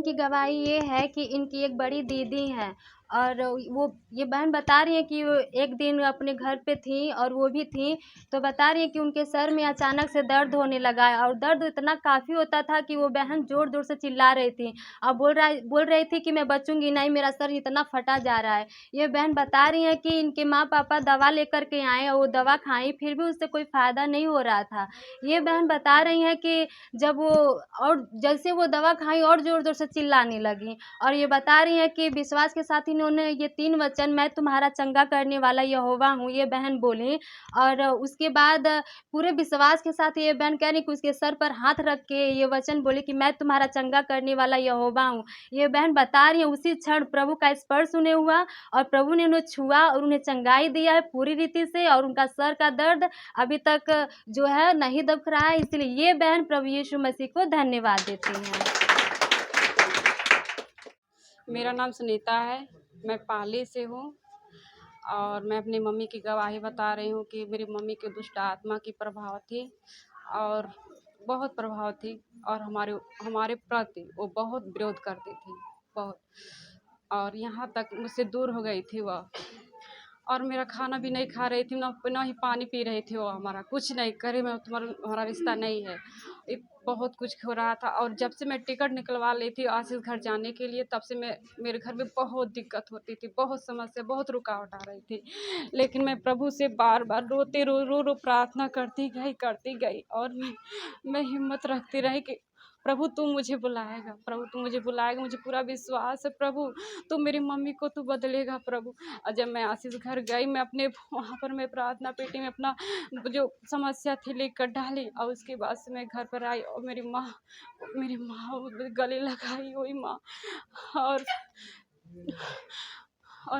बहन की गवाही ये है कि इनकी एक बड़ी दीदी हैं और वो ये बहन बता रही है कि वो एक दिन अपने घर पे थी और वो भी थी, तो बता रही है कि उनके सर में अचानक से दर्द होने लगा और दर्द इतना काफ़ी होता था कि वो बहन ज़ोर-ज़ोर से चिल्ला रही थी और बोल रही थी कि मैं बचूँगी नहीं, मेरा सर इतना फटा जा रहा है। ये बहन बता रही हैं कि इनके माँ-पापा दवा लेकर के आए और वो दवा खाई, फिर भी उससे कोई फ़ायदा नहीं हो रहा था। ये बहन बता रही हैं कि जब वो और जैसे वो दवा खाई और ज़ोर-ज़ोर से चिल्लाने लगी और ये बता रही हैं कि विश्वास के साथ इन्होंने ये 3 वचन, मैं तुम्हारा चंगा करने वाला यहोवा हूँ, ये बहन बोली और उसके बाद पूरे विश्वास के साथ ये बहन कह रही कि उसके सर पर हाथ रख के ये वचन बोली कि मैं तुम्हारा चंगा करने वाला यहोवा हूँ। ये बहन बता रही है उसी क्षण प्रभु का स्पर्श उन्हें हुआ और प्रभु ने उन्हें छुआ और उन्हें चंगाई दिया है पूरी रीति से और उनका सर का दर्द अभी तक जो है नहीं दुख रहा है। इसलिए ये बहन प्रभु यीशु मसीह को धन्यवाद देती हैं। मेरा नाम सुनीता है, मैं पाली से हूँ और मैं अपनी मम्मी की गवाही बता रही हूँ कि मेरी मम्मी के दुष्ट आत्मा की प्रभाव थी और बहुत प्रभाव थी और हमारे हमारे प्रति वो बहुत विरोध करती थी, बहुत, और यहाँ तक मुझसे दूर हो गई थी वह और मेरा खाना भी नहीं खा रही थी, ना ही पानी पी रही थी। वो हमारा कुछ नहीं करे, मैं तुम्हारा हमारा रिश्ता नहीं है, बहुत कुछ हो रहा था। और जब से मैं टिकट निकलवा ली थी आशीष घर जाने के लिए, तब से मेरे घर में बहुत दिक्कत होती थी, बहुत समस्या, बहुत रुकावट आ रही थी। लेकिन मैं प्रभु से बार बार रो प्रार्थना करती गई और मैं हिम्मत रखती रही कि प्रभु तू मुझे बुलाएगा, प्रभु तू मुझे बुलाएगा, मुझे पूरा विश्वास है प्रभु तू मेरी मम्मी को तू बदलेगा प्रभु। और जब मैं आशीष घर गई, मैं अपने वहाँ पर मैं प्रार्थना पेटी में अपना जो समस्या थी लेकर डाली और उसके बाद से मैं घर पर आई और मेरी माँ गले लगाई हुई माँ। और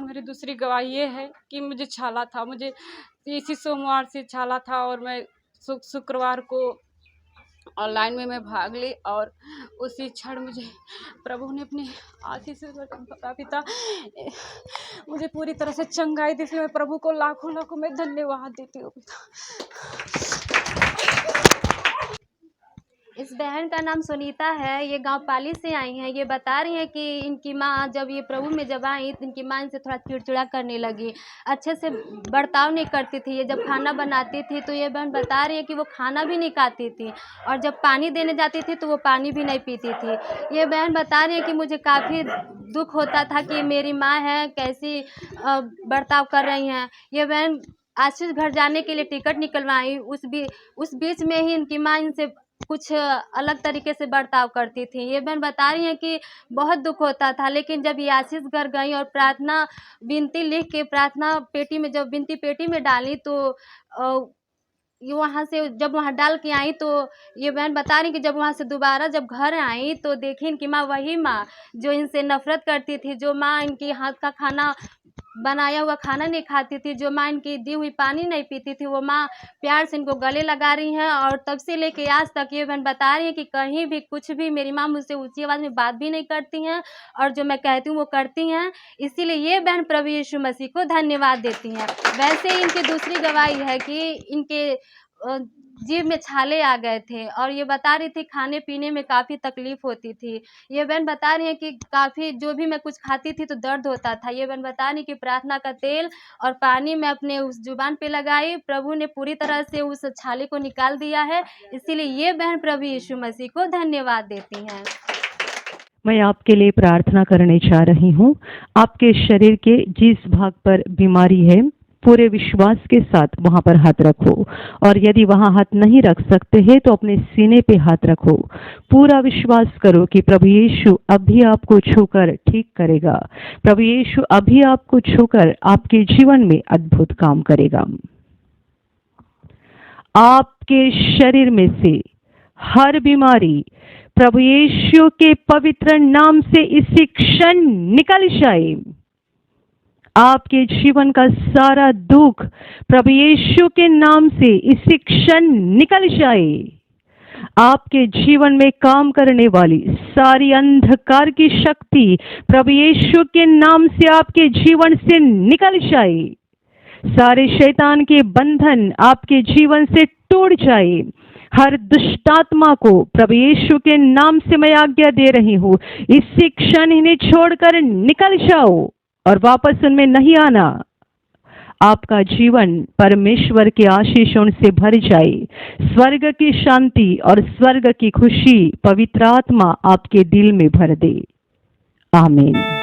मेरी दूसरी गवाही ये है कि मुझे छाला था, मुझे इसी सोमवार से छाला था और मैं शुक्रवार को ऑनलाइन में मैं भाग ली और उसी क्षण मुझे प्रभु ने अपने आशीष से पिता मुझे पूरी तरह से चंगाई दी। इसलिए मैं प्रभु को लाखों मैं धन्यवाद देती हूँ पिता। इस बहन का नाम सुनीता है, ये गांव पाली से आई हैं। ये बता रही हैं कि इनकी माँ जब ये प्रभु में जब आई तो इनकी माँ इनसे थोड़ा चिड़चिड़ा करने लगी, अच्छे से बर्ताव नहीं करती थी। ये जब खाना बनाती थी तो ये बहन बता रही है कि वो खाना भी नहीं खाती थी और जब पानी देने जाती थी तो वो पानी भी नहीं पीती थी। ये बहन बता रही है कि मुझे काफ़ी दुख होता था कि मेरी माँ है कैसी बर्ताव कर रही हैं। ये बहन आशीष घर जाने के लिए टिकट निकलवाई, उस बीच में ही इनकी माँ इनसे कुछ अलग तरीके से बर्ताव करती थी। ये बहन बता रही हैं कि बहुत दुख होता था, लेकिन जब ये आशीष घर गई और प्रार्थना विनती लिख के प्रार्थना पेटी में जब विनती पेटी में डाली तो ये वहाँ से जब वहाँ डाल के आई तो ये बहन बता रही कि जब वहाँ से दोबारा जब घर आई तो देखी इनकी माँ वही माँ जो इनसे नफरत करती थी, जो माँ इनकी हाथ का खाना बनाया हुआ खाना नहीं खाती थी, जो माँ इनकी दी हुई पानी नहीं पीती थी, वो माँ प्यार से इनको गले लगा रही हैं। और तब से लेके आज तक ये बहन बता रही है कि कहीं भी कुछ भी मेरी माँ मुझसे ऊंची आवाज़ में बात भी नहीं करती हैं और जो मैं कहती हूँ वो करती हैं। इसीलिए ये बहन प्रभु यीशु मसीह को धन्यवाद देती हैं। वैसे ही इनकी दूसरी गवाही है कि इनके जीभ में छाले आ गए थे और ये बता रही थी खाने पीने में काफ़ी तकलीफ़ होती थी। ये बहन बता रही है कि काफ़ी जो भी मैं कुछ खाती थी तो दर्द होता था। ये बहन बता रही कि प्रार्थना का तेल और पानी मैं अपने उस जुबान पे लगाई, प्रभु ने पूरी तरह से उस छाले को निकाल दिया है। इसीलिए ये बहन प्रभु यीशु मसीह को धन्यवाद देती हैं। मैं आपके लिए प्रार्थना करने जा रही हूँ। आपके शरीर के जिस भाग पर बीमारी है पूरे विश्वास के साथ वहां पर हाथ रखो और यदि वहां हाथ नहीं रख सकते हैं तो अपने सीने पे हाथ रखो। पूरा विश्वास करो कि प्रभु यीशु अभी आपको छूकर ठीक करेगा। प्रभु यीशु अभी आपको छूकर आपके जीवन में अद्भुत काम करेगा। आपके शरीर में से हर बीमारी प्रभु यीशु के पवित्र नाम से इसी क्षण निकल जाए। आपके जीवन का सारा दुख प्रभु यीशु के नाम से इसी क्षण निकल जाए। आपके जीवन में काम करने वाली सारी अंधकार की शक्ति प्रभु यीशु के नाम से आपके जीवन से निकल जाए। सारे शैतान के बंधन आपके जीवन से टूट जाए। हर दुष्टात्मा को प्रभु यीशु के नाम से मैं आज्ञा दे रही हूँ, इसी क्षण इन्हें छोड़कर निकल जाओ और वापस उनमें नहीं आना। आपका जीवन परमेश्वर के आशीषों से भर जाए। स्वर्ग की शांति और स्वर्ग की खुशी पवित्र आत्मा आपके दिल में भर दे। आमीन।